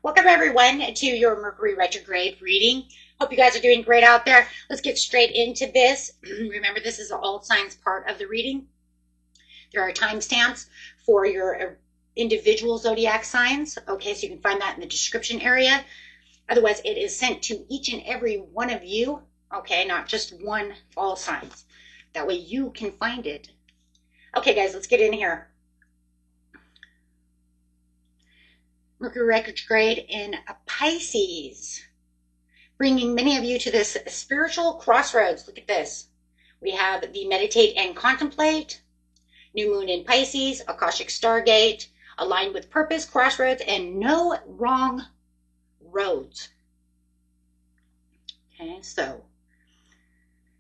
Welcome everyone to your Mercury Retrograde reading. Hope you guys are doing great out there. Let's get straight into this. Remember, this is all signs part of the reading. There are timestamps for your individual zodiac signs. Okay, so you can find that in the description area. Otherwise, it is sent to each and every one of you. Okay, not just one, all signs. That way you can find it. Okay, guys, let's get in here. Mercury retrograde in Pisces, bringing many of you to this spiritual crossroads. Look at this. We have the meditate and contemplate, new moon in Pisces, Akashic Stargate, aligned with purpose, crossroads, and no wrong roads. Okay, so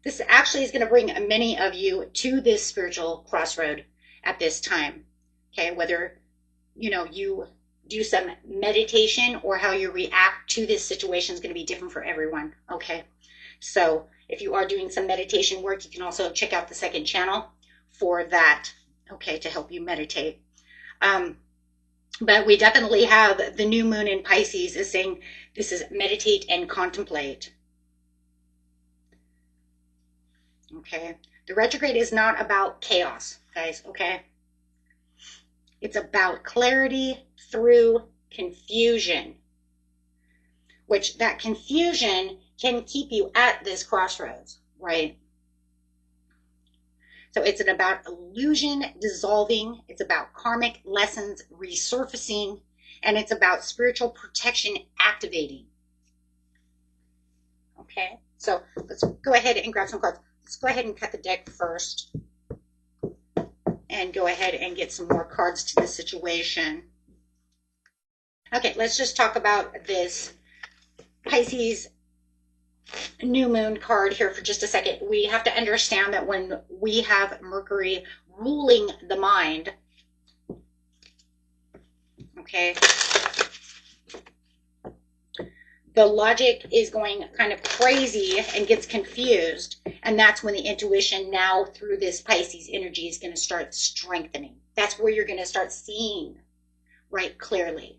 this actually is going to bring many of you to this spiritual crossroad at this time. Okay, whether you do some meditation or how you react to this situation is going to be different for everyone. Okay, so if you are doing some meditation work, you can also check out the second channel for that, okay, to help you meditate. But we definitely have the new moon in Pisces is saying this is meditate and contemplate. Okay, the retrograde is not about chaos, guys, okay? It's about clarity through confusion, which that confusion can keep you at this crossroads, right? So it's about illusion dissolving. It's about karmic lessons resurfacing, and it's about spiritual protection activating. Okay, so let's go ahead and grab some cards. Let's go ahead and cut the deck first and go ahead and get some more cards to the situation. Okay, let's just talk about this Pisces new moon card here for just a second. We have to understand that when we have Mercury ruling the mind, okay, the logic is going kind of crazy and gets confused. And that's when the intuition now through this Pisces energy is going to start strengthening. That's where you're going to start seeing right clearly.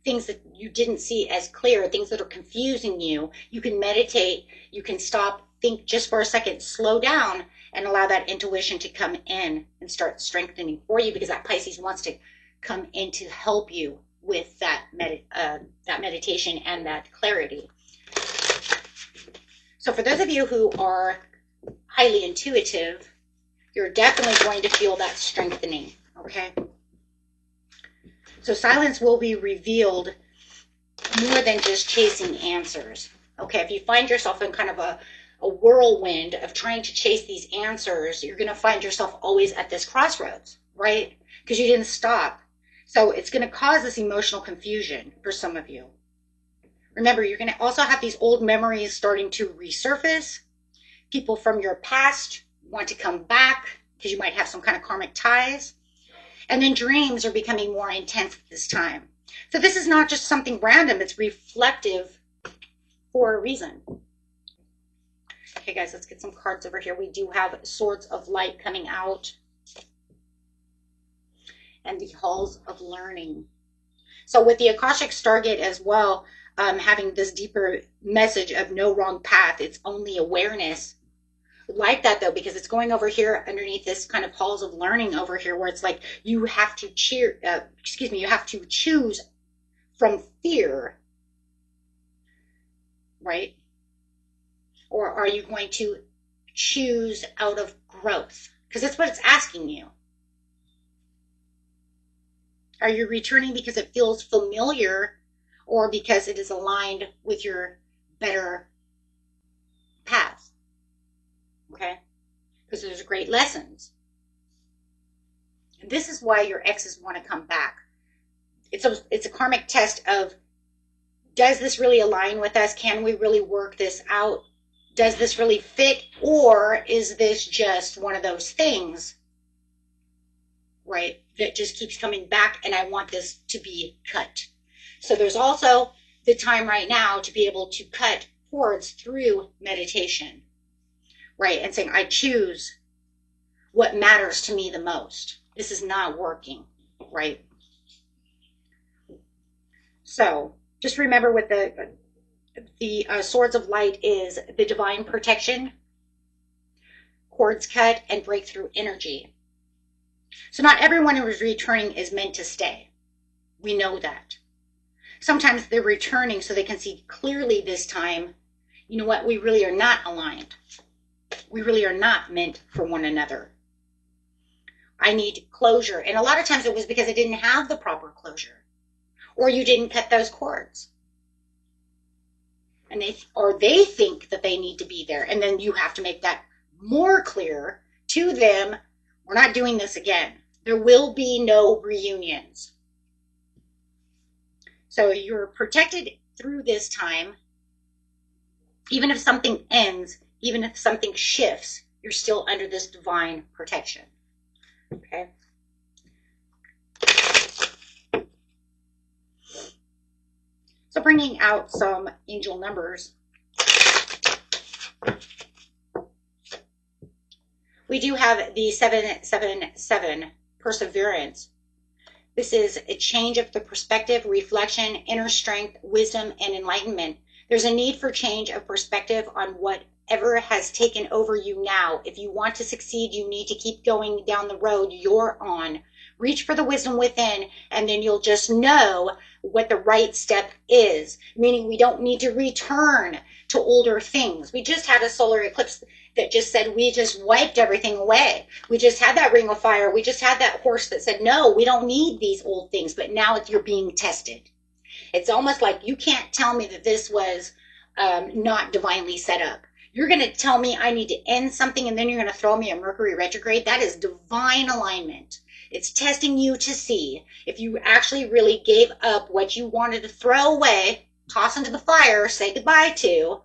Things that you didn't see as clear, things that are confusing you. You can meditate, you can stop, think just for a second, slow down and allow that intuition to come in and start strengthening for you, because that Pisces wants to come in to help you with that meditation and that clarity. So for those of you who are highly intuitive, you're definitely going to feel that strengthening, okay? So silence will be revealed more than just chasing answers, okay? If you find yourself in kind of a whirlwind of trying to chase these answers, you're going to find yourself always at this crossroads, right? Because you didn't stop. So it's going to cause this emotional confusion for some of you. Remember, you're going to also have these old memories starting to resurface. People from your past want to come back because you might have some kind of karmic ties. And then dreams are becoming more intense at this time. So this is not just something random. It's reflective for a reason. Okay, guys, let's get some cards over here. We do have Swords of Light coming out, and the Halls of Learning. So with the Akashic Stargate as well, having this deeper message of no wrong path, it's only awareness. Like that though, because it's going over here underneath this kind of Halls of Learning over here, where it's like you have to you have to choose from fear, right? Or are you going to choose out of growth? Because that's what it's asking you. Are you returning because it feels familiar, or because it is aligned with your better path? Okay? Because there's great lessons. And this is why your exes want to come back. It's a karmic test of, does this really align with us? Can we really work this out? Does this really fit? Or is this just one of those things, right, that just keeps coming back, and I want this to be cut? So there's also the time right now to be able to cut cords through meditation, right, and saying, I choose what matters to me the most. This is not working, right? So Just remember what the swords of light is: the divine protection, cords cut, and breakthrough energy. So not everyone who is returning is meant to stay. We know that. Sometimes they're returning so they can see clearly this time, you know what, we really are not aligned. We really are not meant for one another. I need closure. And a lot of times it was because I didn't have the proper closure, or you didn't cut those cords. And they think that they need to be there. And then you have to make that more clear to them. We're not doing this again. There will be no reunions. So you're protected through this time. Even if something ends, even if something shifts, you're still under this divine protection. Okay? So bringing out some angel numbers. We do have the 777, perseverance. This is a change of the perspective, reflection, inner strength, wisdom, and enlightenment. There's a need for change of perspective on whatever has taken over you now. If you want to succeed, you need to keep going down the road you're on. Reach for the wisdom within, and then you'll just know what the right step is. Meaning we don't need to return to older things. We just had a solar eclipse that just said we just wiped everything away. We just had that ring of fire. We just had that horse that said, no, we don't need these old things. But now you're being tested. It's almost like you can't tell me that this was not divinely set up. You're going to tell me I need to end something, and then you're going to throw me a Mercury retrograde. That is divine alignment. It's testing you to see if you actually really gave up what you wanted to throw away, toss into the fire, say goodbye to.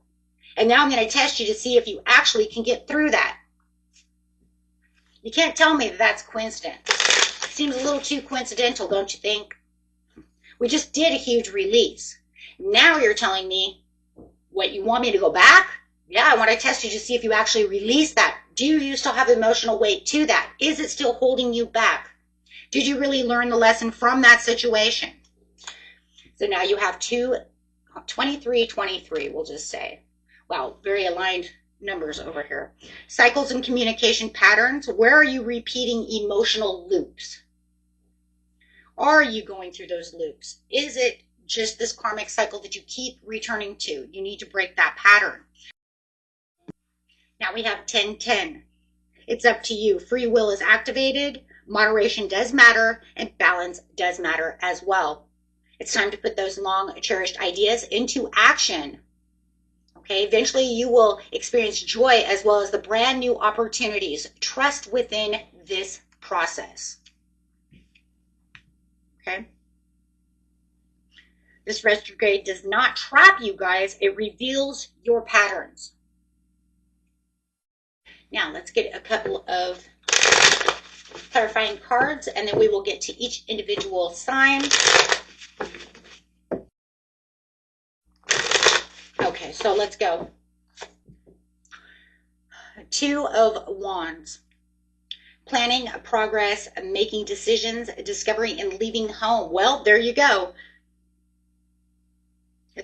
And now I'm going to test you to see if you actually can get through that. You can't tell me that that's coincidence. It seems a little too coincidental, don't you think? We just did a huge release. Now you're telling me, what, you want me to go back? Yeah, I want to test you to see if you actually release that. Do you still have emotional weight to that? Is it still holding you back? Did you really learn the lesson from that situation? So now you have 23, we'll just say. Wow, very aligned numbers over here. Cycles and communication patterns. Where are you repeating emotional loops? Are you going through those loops? Is it just this karmic cycle that you keep returning to? You need to break that pattern. Now we have 10-10. It's up to you. Free will is activated. Moderation does matter, and balance does matter as well. It's time to put those long cherished ideas into action. Okay, eventually you will experience joy as well as the brand new opportunities. Trust within this process. Okay. This retrograde does not trap you guys. It reveals your patterns. Now let's get a couple of clarifying cards, and then we will get to each individual sign. Okay, so let's go. Two of Wands. Planning, progress, making decisions, discovering, and leaving home. Well, there you go.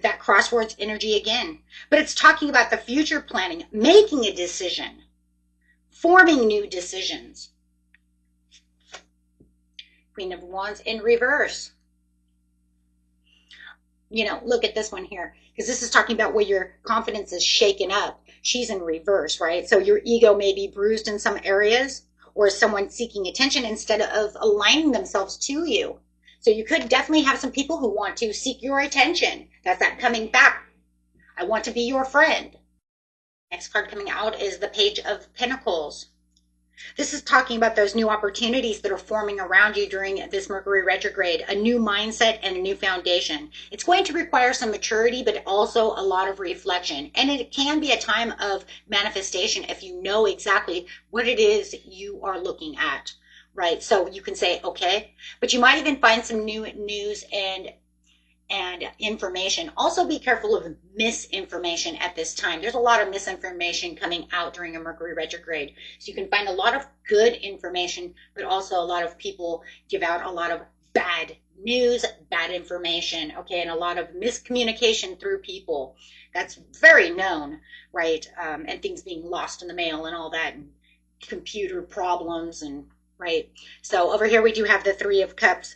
That crossroads energy again. But it's talking about the future planning, making a decision, forming new decisions. Queen of Wands in reverse. You know, look at this one here, because this is talking about where your confidence is shaken up. She's in reverse, right? So your ego may be bruised in some areas, or someone seeking attention instead of aligning themselves to you. So you could definitely have some people who want to seek your attention. That's that coming back. I want to be your friend. Next card coming out is the Page of Pentacles. This is talking about those new opportunities that are forming around you during this Mercury retrograde, a new mindset and a new foundation. It's going to require some maturity, but also a lot of reflection. And it can be a time of manifestation if you know exactly what it is you are looking at, right? So you can say, okay, but you might even find some new news and information. Also be careful of misinformation at this time. There's a lot of misinformation coming out during a Mercury retrograde. So you can find a lot of good information, but also a lot of people give out a lot of bad news, bad information, okay, and a lot of miscommunication through people. That's very known, right? And things being lost in the mail and all that, and computer problems, and right. So over here we do have the Three of Cups,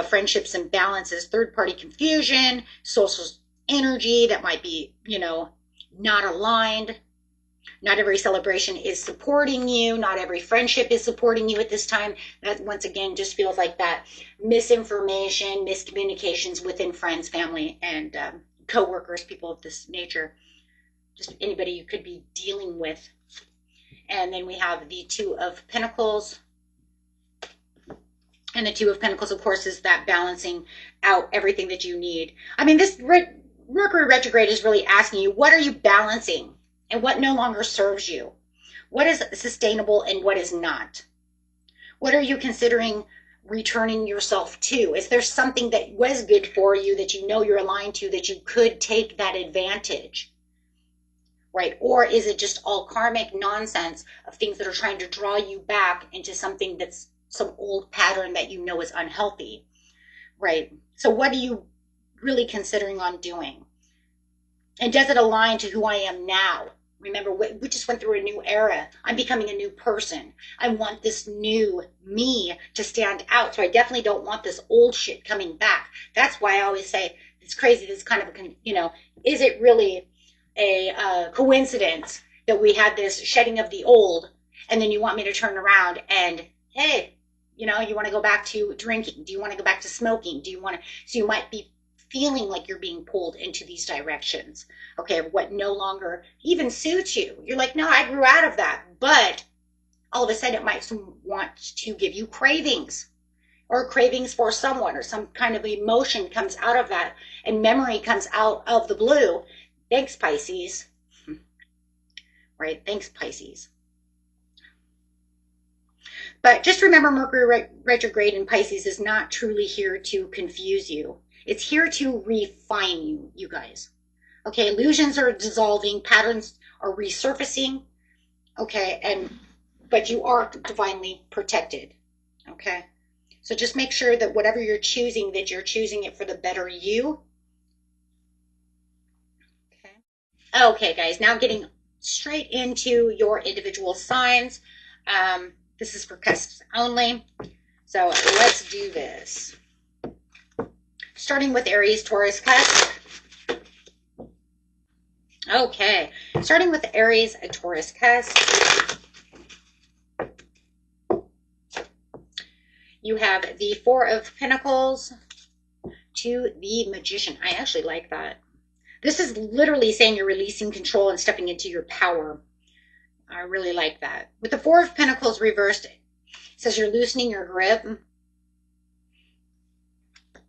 friendships and balances, third party confusion, social energy that might be, not aligned. Not every celebration is supporting you. Not every friendship is supporting you at this time. That, once again, just feels like that misinformation, miscommunications within friends, family, and co-workers, people of this nature. Just anybody you could be dealing with. And then we have the Two of Pentacles. And the Two of Pentacles, of course, is that balancing out everything that you need. I mean, this Mercury retrograde is really asking you, what are you balancing? And what no longer serves you? What is sustainable and what is not? What are you considering returning yourself to? Is there something that was good for you that you know you're aligned to, that you could take that advantage? Right? Or is it just all karmic nonsense of things that are trying to draw you back into something that's some old pattern that you know is unhealthy? Right? So what are you really considering on doing? And does it align to who I am now? Remember, we just went through a new era. I'm becoming a new person. I want this new me to stand out. So I definitely don't want this old shit coming back. That's why I always say it's crazy. This kind of, is it really a coincidence that we had this shedding of the old, and then you want me to turn around and, hey, you want to go back to drinking? Do you want to go back to smoking? So you might be feeling like you're being pulled into these directions, okay, what no longer even suits you. You're like, no, I grew out of that. But all of a sudden it might want to give you cravings, or cravings for someone, or some kind of emotion comes out of that, and memory comes out of the blue. Thanks, Pisces. Right? Thanks, Pisces. But just remember, Mercury retrograde in Pisces is not truly here to confuse you. It's here to refine you, you guys. Okay, illusions are dissolving, patterns are resurfacing. Okay, but you are divinely protected. Okay, so just make sure that whatever you're choosing, that you're choosing it for the better you. Okay, guys, now getting straight into your individual signs. This is for cusps only. So let's do this. Starting with Aries, Taurus, Cusp. Okay, starting with Aries, Taurus, Cusp. You have the Four of Pentacles to the Magician. I actually like that. This is literally saying you're releasing control and stepping into your power. I really like that. With the Four of Pentacles reversed, it says you're loosening your grip.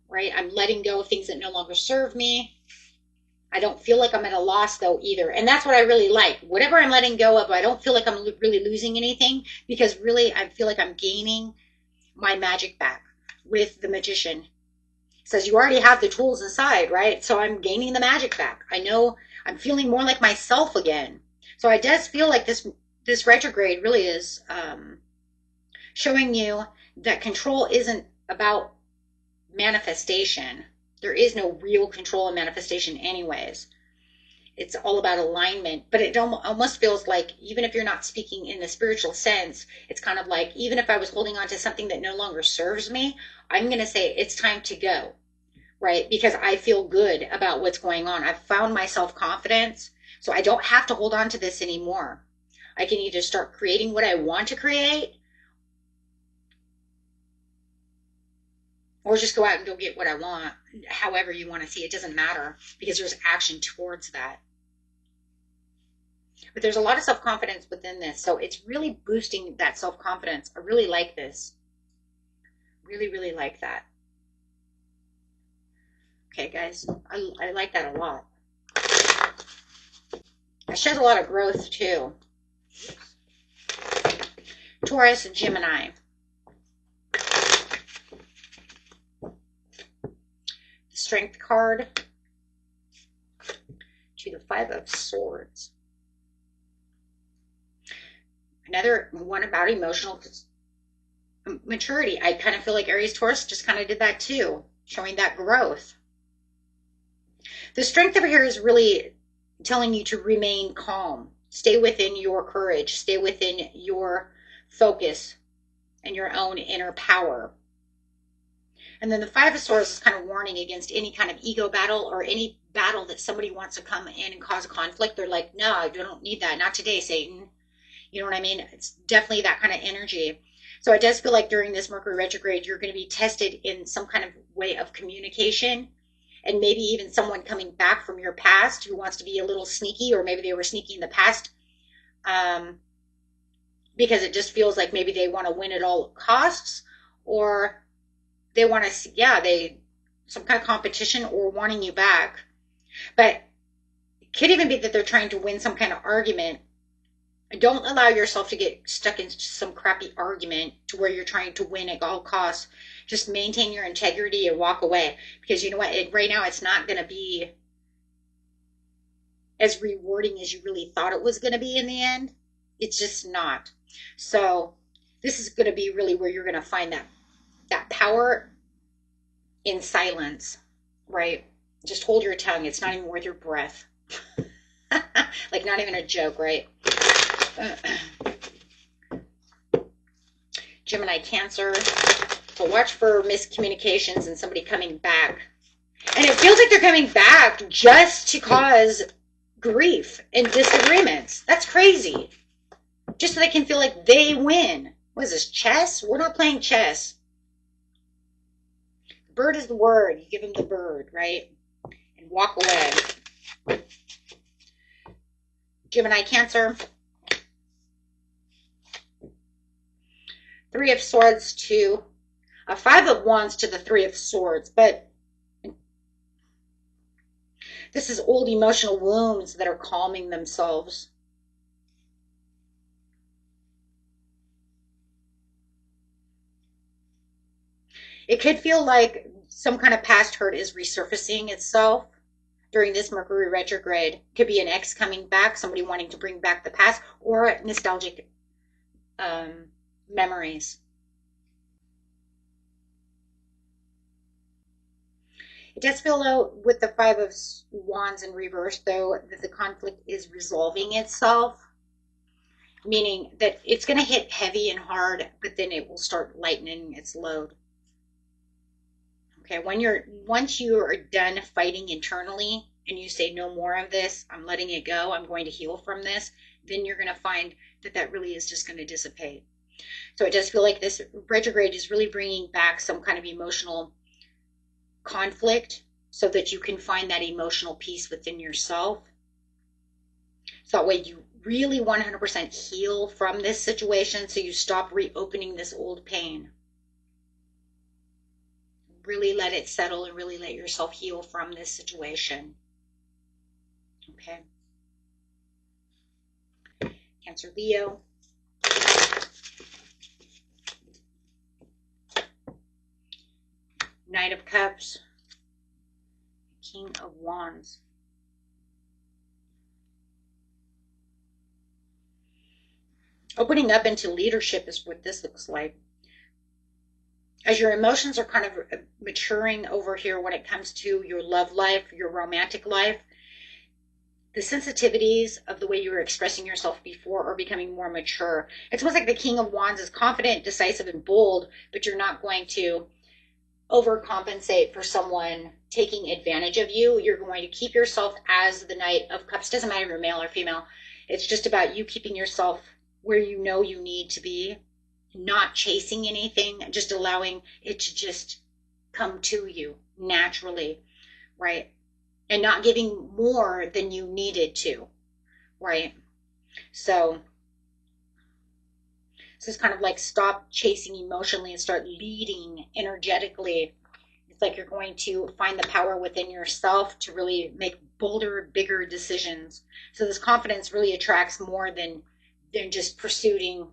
Right? I'm letting go of things that no longer serve me. I don't feel like I'm at a loss, though, either. And that's what I really like. Whatever I'm letting go of, I don't feel like I'm really losing anything, because really I feel like I'm gaining my magic back with the Magician. It says you already have the tools inside, right? So I'm gaining the magic back. I know I'm feeling more like myself again. So I just feel like this retrograde really is showing you that control isn't about manifestation. There is no real control and manifestation anyways. It's all about alignment. But it almost feels like, even if you're not speaking in the spiritual sense, it's kind of like, even if I was holding on to something that no longer serves me, I'm going to say it's time to go, right? Because I feel good about what's going on. I've found my self-confidence, so I don't have to hold on to this anymore. I can either start creating what I want to create, or just go out and go get what I want. However you want to see it, doesn't matter, because there's action towards that. But there's a lot of self-confidence within this, so it's really boosting that self-confidence. I really like this. Really, really like that. Okay, guys, I like that a lot. It shows a lot of growth, too. Taurus and Gemini. Strength card to the Five of Swords. Another one about emotional maturity. I kind of feel like Aries Taurus just kind of did that too, showing that growth. The strength over here is really telling you to remain calm. Stay within your courage. Stay within your focus and your own inner power. And then the Five of Swords is kind of warning against any kind of ego battle or any battle that somebody wants to come in and cause a conflict. They're like, no, I don't need that. Not today, Satan. You know what I mean? It's definitely that kind of energy. So it does feel like during this Mercury retrograde, you're going to be tested in some kind of way of communication, and maybe even someone coming back from your past who wants to be a little sneaky, or maybe they were sneaky in the past, because it just feels like maybe they want to win at all costs, or they want to, yeah, some kind of competition or wanting you back. But it could even be that they're trying to win some kind of argument. Don't allow yourself to get stuck in some crappy argument to where you're trying to win at all costs. Just maintain your integrity and walk away. Because you know what? Right now, it's not going to be as rewarding as you really thought it was going to be in the end. It's just not. So this is going to be really where you're going to find that power in silence, right? Just hold your tongue. It's not even worth your breath. Like, not even a joke, right? Gemini, Cancer. So watch for miscommunications and somebody coming back. And it feels like they're coming back just to cause grief and disagreements. That's crazy. Just so they can feel like they win. What is this, chess? We're not playing chess. Bird is the word. You give them the bird, right? And walk away. Gemini, Cancer. Three of Swords to a Five of Wands to the Three of Swords. But this is old emotional wounds that are calming themselves. It could feel like some kind of past hurt is resurfacing itself during this Mercury retrograde. It could be an ex coming back, somebody wanting to bring back the past, or nostalgic memories. It does feel out with the Five of Wands in reverse, though, that the conflict is resolving itself, meaning that it's going to hit heavy and hard, but then it will start lightening its load. Okay, once you are done fighting internally and you say no more of this, I'm letting it go, I'm going to heal from this, then you're going to find that really is just going to dissipate. So it does feel like this retrograde is really bringing back some kind of emotional conflict so that you can find that emotional peace within yourself. So that way you really 100% heal from this situation, so you stop reopening this old pain. Really let it settle and really let yourself heal from this situation. Okay. Cancer, Leo. Knight of Cups. King of Wands. Opening up into leadership is what this looks like. As your emotions are kind of maturing over here when it comes to your love life, your romantic life, the sensitivities of the way you were expressing yourself before are becoming more mature. It's almost like the King of Wands is confident, decisive, and bold, but you're not going to overcompensate for someone taking advantage of you. You're going to keep yourself as the Knight of Cups. Doesn't matter if you're male or female. It's just about you keeping yourself where you know you need to be. Not chasing anything, just allowing it to just come to you naturally, right? And not giving more than you needed to, right? So this is kind of like stop chasing emotionally and start leading energetically. It's like you're going to find the power within yourself to really make bolder, bigger decisions. So this confidence really attracts more than just pursuing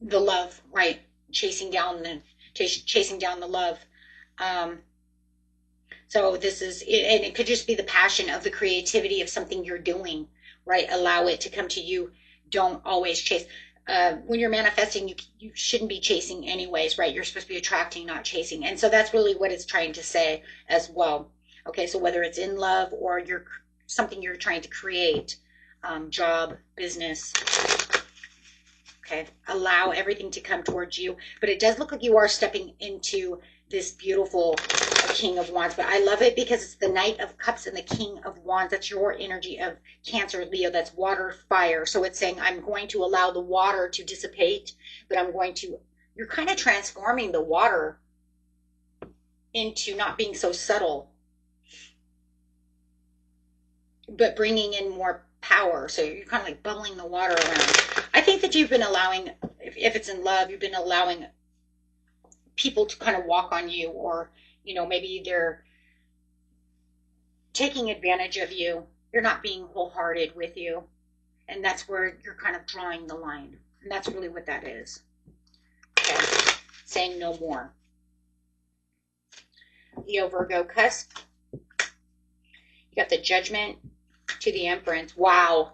the love, right? Chasing down the love. So this is, and it could just be the passion of the creativity of something you're doing, right? Allow it to come to you. Don't always chase. when you're manifesting, you shouldn't be chasing anyways, right? You're supposed to be attracting, not chasing. And so that's really what it's trying to say as well. Okay, so whether it's in love or you're something you're trying to create, job, business, okay, allow everything to come towards you. But it does look like you are stepping into this beautiful King of Wands. But I love it because it's the Knight of Cups and the King of Wands. That's your energy of Cancer, Leo. That's water, fire. So it's saying, I'm going to allow the water to dissipate, but you're kind of transforming the water into not being so subtle, but bringing in more power. So you're kind of like bubbling the water around. I think that you've been allowing, if it's in love, you've been allowing people to kind of walk on you, or, maybe they're taking advantage of you. You're not being wholehearted with you. And that's where you're kind of drawing the line. And that's really what that is. Okay. Saying no more. Leo, Virgo, Cusp. You got the Judgment to the Empress. Wow.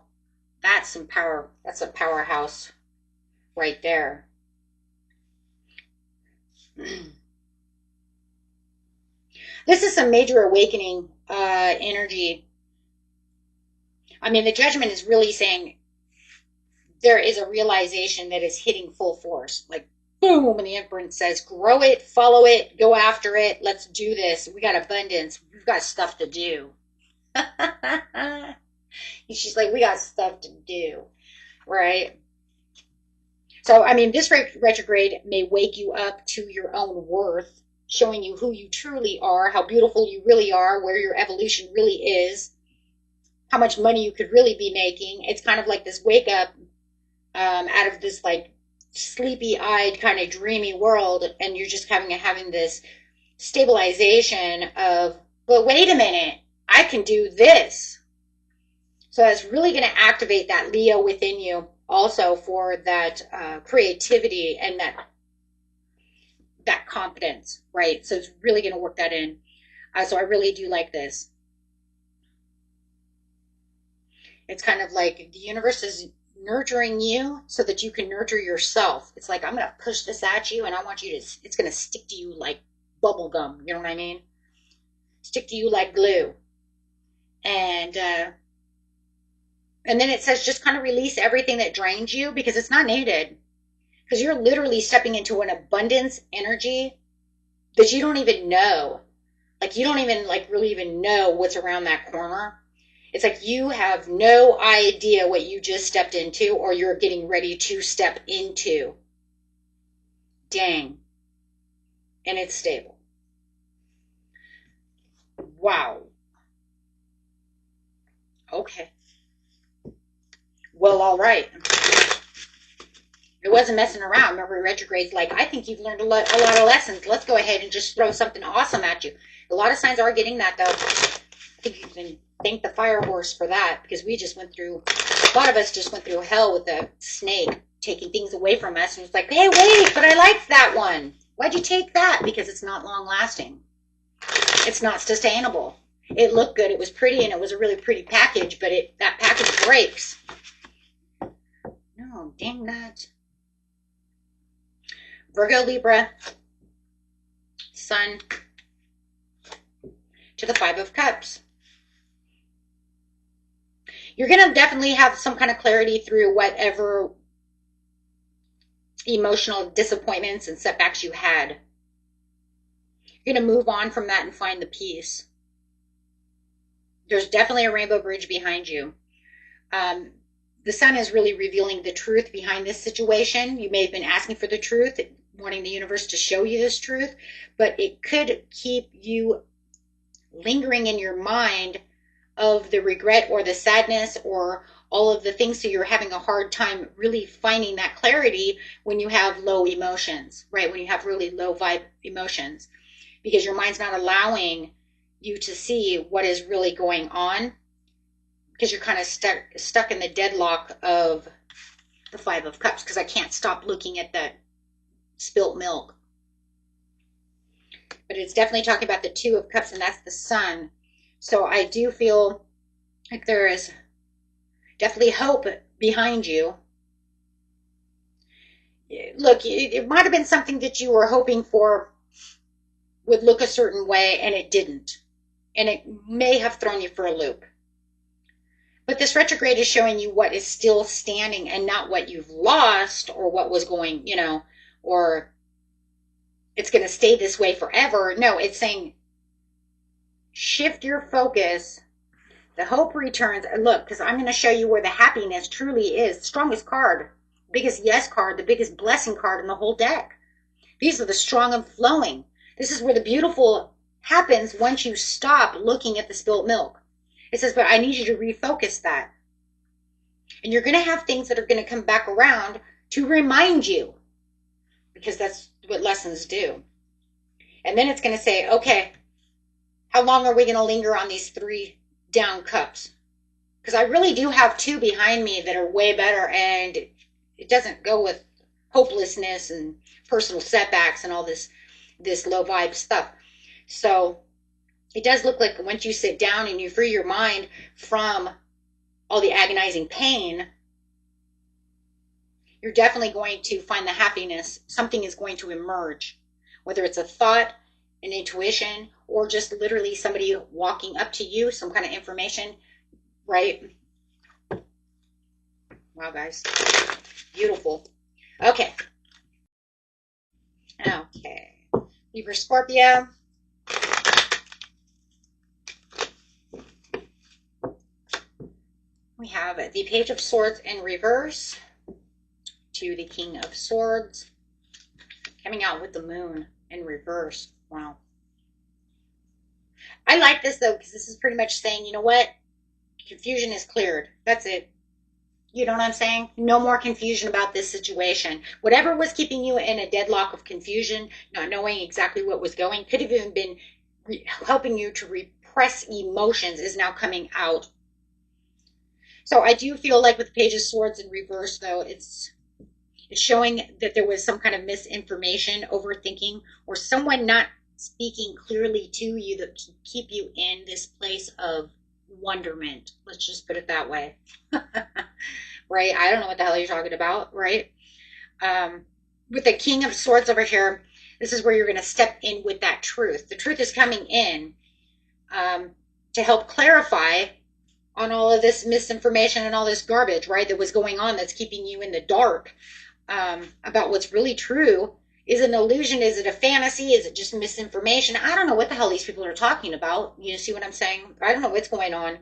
That's some power. That's a powerhouse right there. This is some major awakening energy. I mean, the Judgment is really saying there is a realization that is hitting full force. Like, boom, and the Empress says, grow it, follow it, go after it. Let's do this. We got abundance. We've got stuff to do. She's like, we got stuff to do, right? So, I mean, this retrograde may wake you up to your own worth, showing you who you truly are, how beautiful you really are, where your evolution really is, how much money you could really be making. It's kind of like this wake up out of this like sleepy-eyed kind of dreamy world, and you're just having this stabilization of, but wait a minute, I can do this. So that's really going to activate that Leo within you also for that creativity and that confidence, right? So it's really going to work that in. So I really do like this. It's kind of like the universe is nurturing you so that you can nurture yourself. It's like, I'm going to push this at you, and I want you to, it's going to stick to you like bubble gum. You know what I mean? Stick to you like glue. And then it says just kind of release everything that drains you, because it's not needed. Because you're literally stepping into an abundance energy that you don't even know. Like, you don't even really even know what's around that corner. It's like you have no idea what you just stepped into, or you're getting ready to step into. Dang. And it's stable. Wow. Okay. Well, all right. It wasn't messing around. Mercury Retrograde's like, I think you've learned a lot of lessons. Let's go ahead and just throw something awesome at you. A lot of signs are getting that, though. I think you can thank the fire horse for that, because a lot of us just went through hell with the snake taking things away from us. And it's like, hey, wait, but I liked that one. Why'd you take that? Because it's not long lasting. It's not sustainable. It looked good. It was pretty, and it was a really pretty package, but that package breaks. No, dang that. Virgo, Libra, Sun to the Five of Cups. You're going to definitely have some kind of clarity through whatever emotional disappointments and setbacks you had. You're going to move on from that and find the peace. There's definitely a rainbow bridge behind you. The Sun is really revealing the truth behind this situation. You may have been asking for the truth, wanting the universe to show you this truth, but it could keep you lingering in your mind of the regret or the sadness or all of the things. So you're having a hard time really finding that clarity when you have low emotions, right? When you have really low vibe emotions, because your mind's not allowing you to see what is really going on, because you're kind of stuck in the deadlock of the Five of Cups, because I can't stop looking at that spilt milk. But it's definitely talking about the Two of Cups, and that's the Sun. So I do feel like there is definitely hope behind you. look, it might have been something that you were hoping for would look a certain way, and it didn't. And it may have thrown you for a loop. But this retrograde is showing you what is still standing and not what you've lost or what was going, or it's going to stay this way forever. No, it's saying shift your focus. The hope returns. And look, because I'm going to show you where the happiness truly is. Strongest card, biggest yes card, the biggest blessing card in the whole deck. These are the strong and flowing. This is where the beautiful happens once you stop looking at the spilt milk. It says, but I need you to refocus that. And you're going to have things that are going to come back around to remind you, because that's what lessons do. And then it's going to say, okay, how long are we going to linger on these 3 down cups? Because I really do have 2 behind me that are way better, and it doesn't go with hopelessness and personal setbacks and all this low vibe stuff. So it does look like once you sit down and you free your mind from all the agonizing pain, you're definitely going to find the happiness. Something is going to emerge, whether it's a thought, an intuition, or just literally somebody walking up to you, some kind of information, right? Wow, guys. Beautiful. Okay. Libra, Scorpio. We have the Page of Swords in reverse to the King of Swords, coming out with the Moon in reverse. Wow. I like this, though, because this is pretty much saying, you know what? Confusion is cleared. That's it. You know what I'm saying? No more confusion about this situation. Whatever was keeping you in a deadlock of confusion, not knowing exactly what was going, could have even been helping you to repress emotions, is now coming out. So I do feel like with the Page of Swords in reverse, though, it's showing that there was some kind of misinformation, overthinking, or someone not speaking clearly to you that can keep you in this place of wonderment. Let's just put it that way. Right? I don't know what the hell you're talking about, right? With the King of Swords over here, this is where you're going to step in with that truth. The truth is coming in to help clarify on all of this misinformation and all this garbage, right, that was going on that's keeping you in the dark about what's really true. Is it an illusion? Is it a fantasy? Is it just misinformation? I don't know what the hell these people are talking about. You see what I'm saying? I don't know what's going on.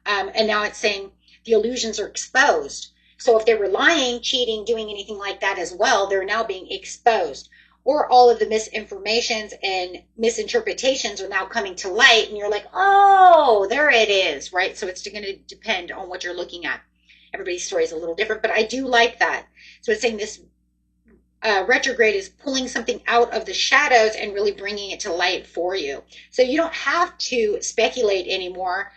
And now it's saying the illusions are exposed. So if they were lying, cheating, doing anything like that as well, they're now being exposed. Or all of the misinformations and misinterpretations are now coming to light, and you're like, oh, there it is, right? So it's going to depend on what you're looking at. Everybody's story is a little different, but I do like that. So it's saying this retrograde is pulling something out of the shadows and really bringing it to light for you. So you don't have to speculate anymore.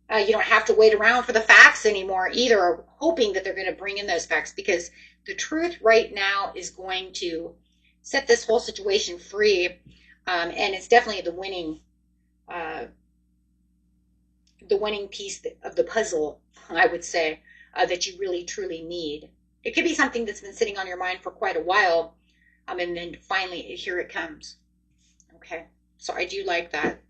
You don't have to wait around for the facts anymore either, or hoping that they're going to bring in those facts, because the truth right now is going to set this whole situation free, and it's definitely the winning piece of the puzzle, I would say, that you really truly need. It could be something that's been sitting on your mind for quite a while, and then finally here it comes. Okay, so I do like that.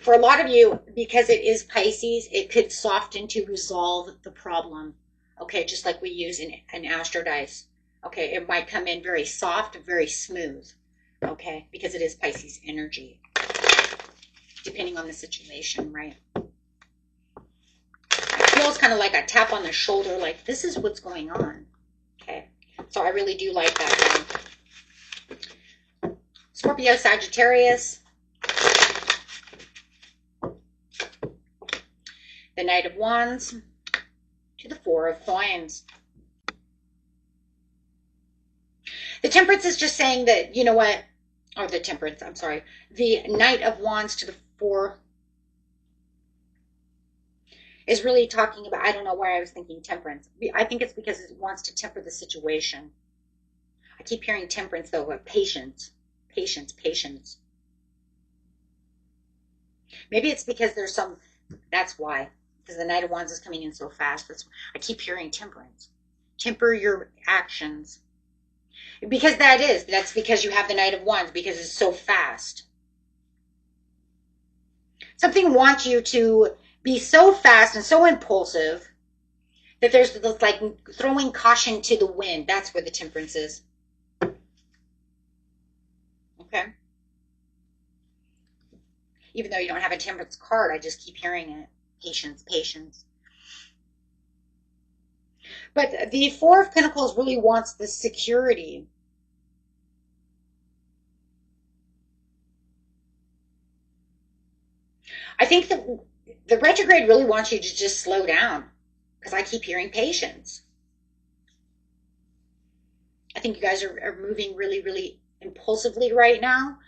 For a lot of you, because it is Pisces, it could soften to resolve the problem. Okay, just like we use in Astro Dice. Okay, it might come in very soft, very smooth. Okay, because it is Pisces energy. Depending on the situation, right? It feels kind of like a tap on the shoulder, like this is what's going on. Okay, so I really do like that one. Scorpio, Sagittarius. The Knight of Wands to the Four of Coins. The Temperance is just saying that, you know what, or the Temperance, I'm sorry, the Knight of Wands to the Four is really talking about, I don't know why I was thinking Temperance. I think it's because it wants to temper the situation. I keep hearing Temperance, though, but patience, patience, patience. Maybe it's because there's some, that's why. Because the Knight of Wands is coming in so fast. I keep hearing temperance. Temper your actions. Because that's because you have the Knight of Wands, because it's so fast. Something wants you to be so fast and so impulsive that there's this, like, throwing caution to the wind. That's where the temperance is. Okay. Even though you don't have a temperance card, I just keep hearing it. Patience, patience. But the Four of Pentacles really wants the security. I think that the retrograde really wants you to just slow down, because I keep hearing patience. I think you guys are moving really, really impulsively right now.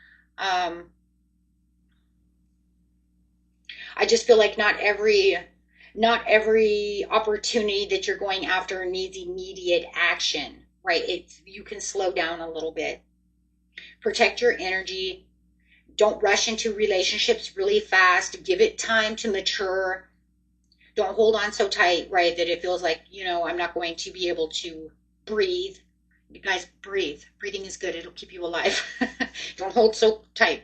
I just feel like not every opportunity that you're going after needs immediate action, right? You can slow down a little bit. Protect your energy. Don't rush into relationships really fast. Give it time to mature. Don't hold on so tight, right, that it feels like, I'm not going to be able to breathe. You guys, breathe. Breathing is good. It'll keep you alive. Don't hold so tight.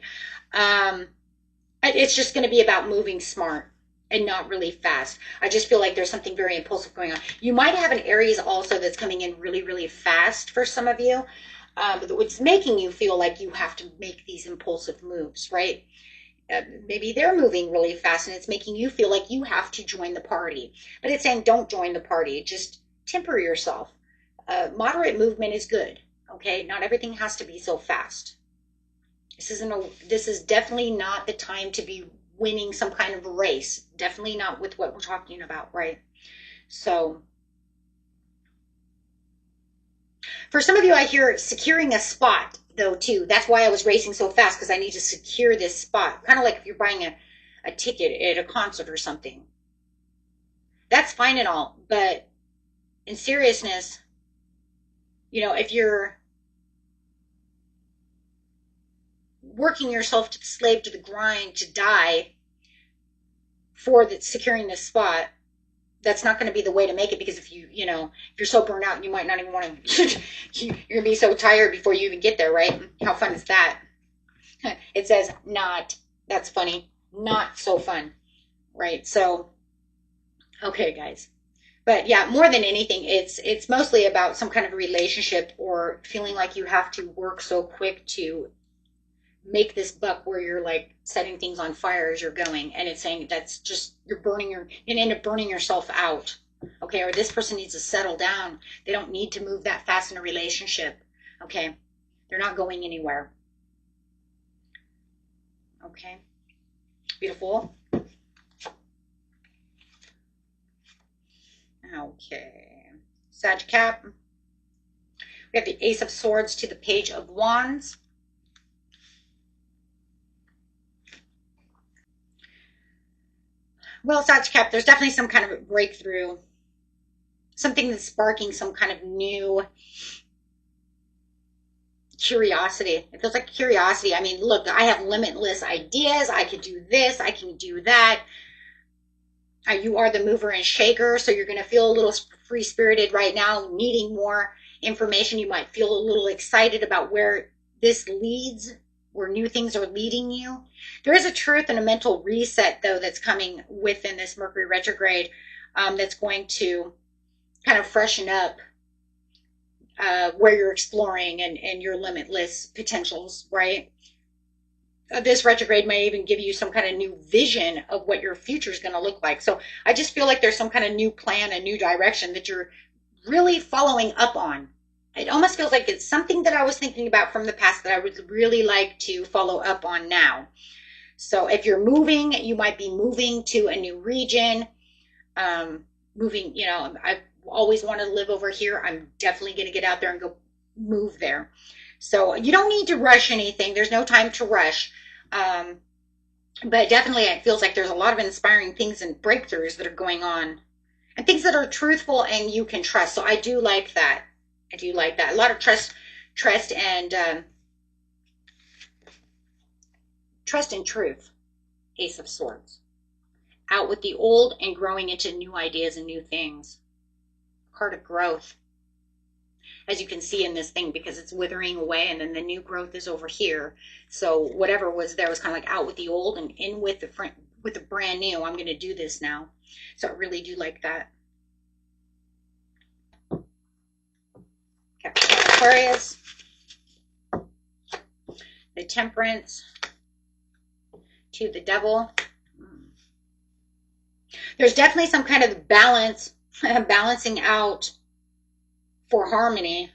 It's just going to be about moving smart and not really fast. I just feel like there's something very impulsive going on. You might have an Aries also that's coming in really, really fast for some of you. It's making you feel like you have to make these impulsive moves, right? Maybe they're moving really fast and it's making you feel like you have to join the party. But it's saying don't join the party. Just temper yourself. Moderate movement is good, okay? Not everything has to be so fast. This is definitely not the time to be winning some kind of race. Definitely not with what we're talking about, right? So for some of you, I hear securing a spot, though, too. That's why I was racing so fast, because I need to secure this spot. Kind of like if you're buying a ticket at a concert or something. That's fine and all, but in seriousness, if you're working yourself to the slave to the grind to die for securing this spot, that's not going to be the way to make it, because if you're so burnt out, you might not even want to, you're going to be so tired before you even get there, right? How fun is that? It says not, that's funny, not so fun, right? So, okay, guys. But yeah, more than anything, it's mostly about some kind of a relationship or feeling like you have to work so quick to make this buck where you're like setting things on fire as you're going, and it's saying that's just you end up burning yourself out, okay? Or this person needs to settle down. They don't need to move that fast in a relationship, okay? They're not going anywhere. Okay, beautiful. Okay, Sag Cap. We have the Ace of Swords to the Page of Wands. Well, Sag Cap, there's definitely some kind of a breakthrough. Something that's sparking some kind of new curiosity. It feels like curiosity. I mean, look, I have limitless ideas. I could do this. I can do that. You are the mover and shaker, so you're going to feel a little free-spirited right now, needing more information. You might feel a little excited about where this leads, where new things are leading you. There is a truth and a mental reset, though, that's coming within this Mercury retrograde, that's going to kind of freshen up where you're exploring and your limitless potentials, right? This retrograde may even give you some kind of new vision of what your future is going to look like. So I just feel like there's some kind of new plan, a new direction that you're really following up on. It almost feels like it's something that I was thinking about from the past that I would really like to follow up on now. So if you're moving, you might be moving to a new region. Moving, I've always wanted to live over here. I'm definitely going to get out there and go move there. So you don't need to rush anything. There's no time to rush. But definitely it feels like there's a lot of inspiring things and breakthroughs that are going on. And things that are truthful and you can trust. So I do like that. I do like that. A lot of trust and truth. Ace of Swords. Out with the old and growing into new ideas and new things. Card of growth. As you can see in this thing, because it's withering away and then the new growth is over here. So whatever was there was kind of like out with the old and in with the brand new. I'm going to do this now. So I really do like that. Capricorn, Aquarius. The Temperance. To the Devil. There's definitely some kind of balance, balancing out for harmony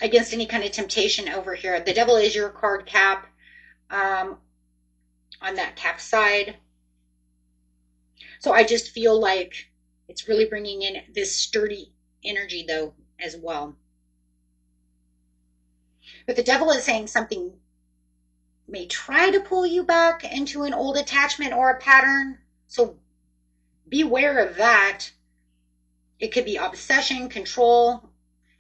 against any kind of temptation over here. The Devil is your card cap on that cap side. So I just feel like it's really bringing in this sturdy energy though as well. But the Devil is saying something may try to pull you back into an old attachment or a pattern. So beware of that. It could be obsession, control,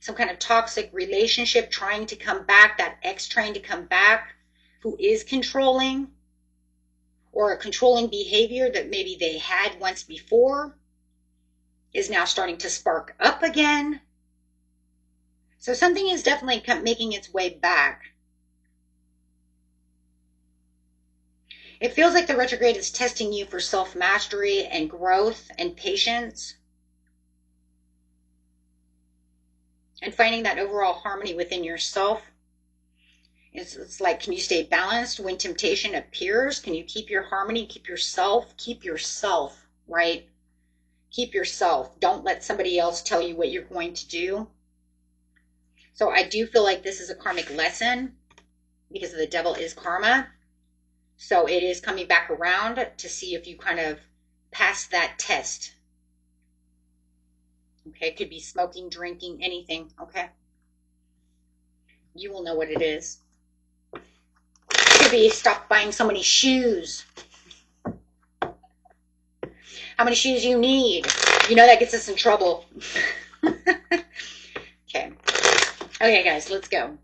some kind of toxic relationship trying to come back, that ex trying to come back who is controlling, or a controlling behavior that maybe they had once before is now starting to spark up again. So something is definitely making its way back. It feels like the retrograde is testing you for self-mastery and growth and patience. And finding that overall harmony within yourself. It's like, can you stay balanced when temptation appears? Can you keep your harmony, keep yourself, right? Keep yourself. Don't let somebody else tell you what you're going to do. So I do feel like this is a karmic lesson because the Devil is karma. So it is coming back around to see if you kind of pass that test. Okay, it could be smoking, drinking, anything, okay? You will know what it is. It could be stop buying so many shoes. How many shoes you need? You know that gets us in trouble. Okay. Okay, guys, let's go.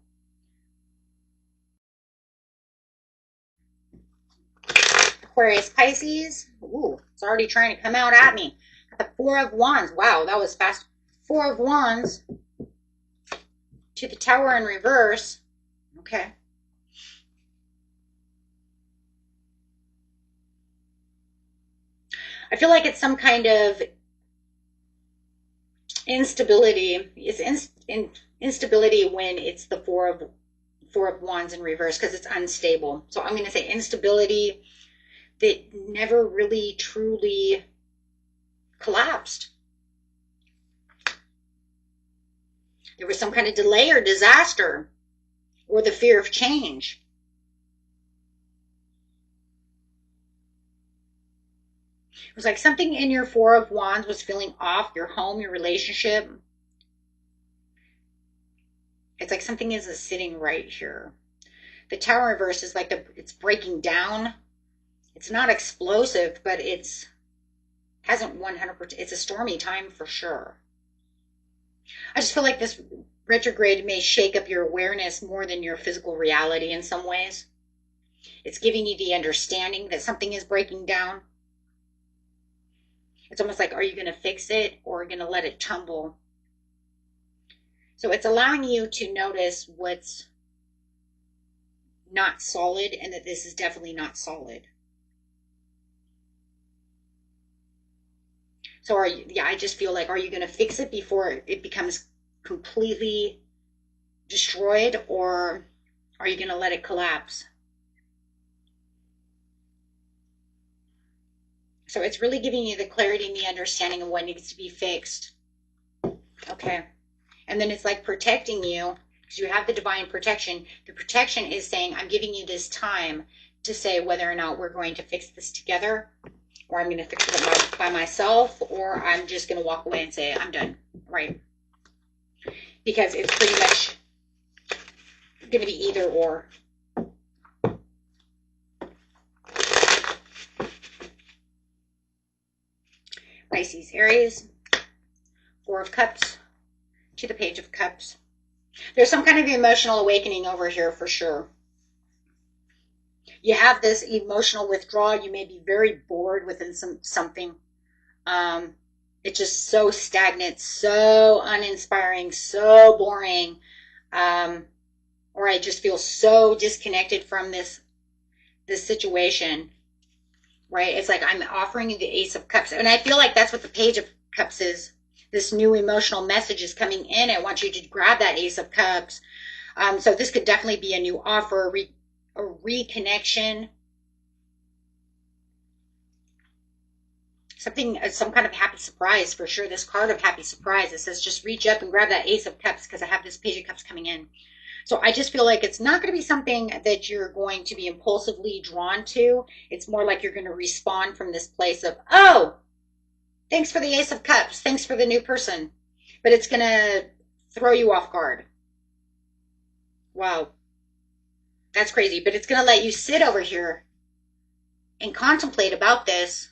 Aquarius, Pisces. Ooh, it's already trying to come out at me. The Four of Wands. Wow, that was fast. Four of Wands to the Tower in reverse. Okay. I feel like it's some kind of instability. It's instability when it's the Four of Wands in reverse because it's unstable. So I'm going to say instability that never really truly collapsed. There was some kind of delay or disaster or the fear of change. It was like something in your Four of Wands was feeling off, your home, your relationship. It's like something is sitting right here. The Tower reverse is like it's breaking down. It's not explosive, but hasn't 100%. It's a stormy time for sure. I just feel like this retrograde may shake up your awareness more than your physical reality in some ways. It's giving you the understanding that something is breaking down. It's almost like, are you going to fix it or are you going to let it tumble? So it's allowing you to notice what's not solid and that this is definitely not solid. So I just feel like, are you going to fix it before it becomes completely destroyed, or are you going to let it collapse? So it's really giving you the clarity and the understanding of what needs to be fixed. Okay. And then it's like protecting you because you have the divine protection. The protection is saying, I'm giving you this time to say whether or not we're going to fix this together, or I'm going to fix it by myself, or I'm just going to walk away and say, I'm done, right? Because it's pretty much going to be either or. Pisces, Aries, Four of Cups to the Page of Cups. There's some kind of emotional awakening over here for sure. You have this emotional withdrawal. You may be very bored within something. It's just so stagnant, so uninspiring, so boring. Or I just feel so disconnected from this situation, right? It's like I'm offering you the Ace of Cups. And I feel like that's what the Page of Cups is. This new emotional message is coming in. I want you to grab that Ace of Cups. So this could definitely be a new offer, a reconnection, something, some kind of happy surprise for sure. This card of happy surprise, it says just reach up and grab that Ace of Cups because I have this Page of Cups coming in. So I just feel like it's not going to be something that you're going to be impulsively drawn to. It's more like you're going to respond from this place of, oh, thanks for the Ace of Cups. Thanks for the new person. But it's going to throw you off guard. Wow. That's crazy. But it's going to let you sit over here and contemplate about this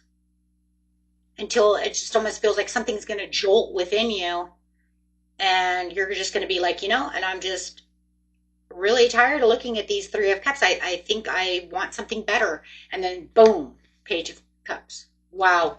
until it just almost feels like something's going to jolt within you. And you're just going to be like, and I'm just really tired of looking at these Three of Cups. I think I want something better. And then boom, Page of Cups. Wow.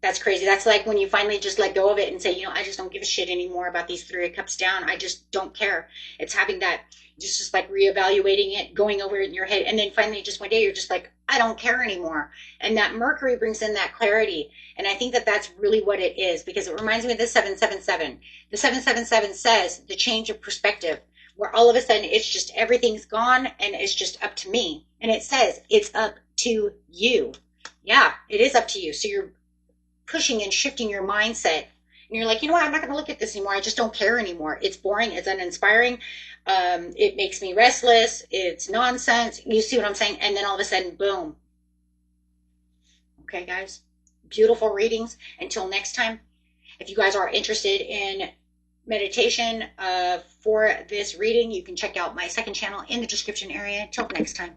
That's crazy. That's like when you finally just let go of it and say, I just don't give a shit anymore about these Three of Cups down. I just don't care. It's having that, just like reevaluating it, going over it in your head. And then finally just one day you're just like, I don't care anymore. And that Mercury brings in that clarity. And I think that that's really what it is, because it reminds me of the 777. The 777 says the change of perspective, where all of a sudden it's just everything's gone and it's just up to me. And it says it's up to you. Yeah, it is up to you. So you're pushing and shifting your mindset. And you're like, what? I'm not going to look at this anymore. I just don't care anymore. It's boring. It's uninspiring. It makes me restless. It's nonsense. You see what I'm saying? And then all of a sudden, boom. Okay, guys. Beautiful readings. Until next time, if you guys are interested in meditation for this reading, you can check out my second channel in the description area. Till next time.